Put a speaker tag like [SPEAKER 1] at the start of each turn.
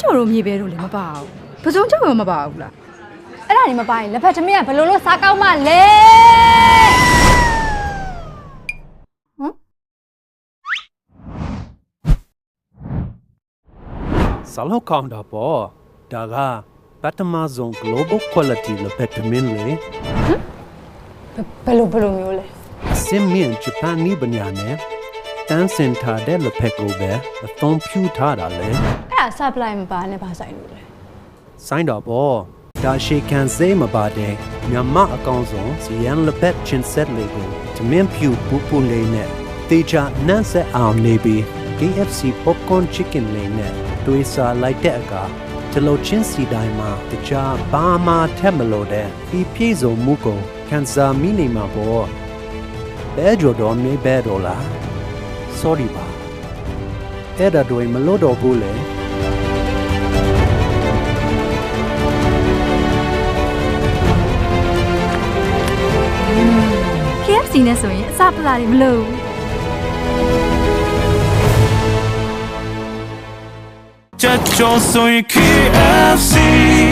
[SPEAKER 1] ချိုတို့မြေပဲတို့လည်းမပါဘူးပစုံချိုရောမပါဘူးလား
[SPEAKER 2] အဲ့ဒါနေမပါရင်လက်ဖက်သမီးကဘယ်လိုလုပ်စားကောင်းမှလဲ
[SPEAKER 3] ဆာလောက်ကောင်းတာပေါ့ဒါကပတ်တမဇုံ global quality လက်ဖက်သမင်းလေ
[SPEAKER 2] ဘယ်လိုမျိုးလဲ
[SPEAKER 3] အစင်မြင့်ဂျပန်နီးပညာနဲ့တန်းစင်ထားတဲ့လက်ဖက်ကိုပဲအသုံးပြုထားတာလေ
[SPEAKER 2] အဲ့ဒါ supply မပါနဲ့ပါဆိုင်လို့လေ
[SPEAKER 3] ဆိုင်တော့ပေါ့ဒါရှေခံစေးမပါတဲ့မြန်မာအကောင်ဆုံးစီယန်လက်ဖက်ချင်းဆက်လေးကိုသမင်းဖြူပူပူလေးနဲ့တေချာနန်းဆက်အောင်နေပြီး KFC popcorn chicken လေးနဲ့တွေးစားလိုက်တဲ့အခါတလို့ချင်းစီတိုင်းမှာတခြားဘာမှထက်မလို့တဲ့ဒီပြည့်စုံမှုကိုခံစားမိနေမှာပေါ့ဘဲကြော်တော်မြေဘဲတော်လား sorry ပါအဲ့ဒါတွေမလို့တော့ဘူးလေ
[SPEAKER 1] KFC နဲ့ဆိုရင်အစပလာတွေမလို့
[SPEAKER 4] 这就属于 KFC。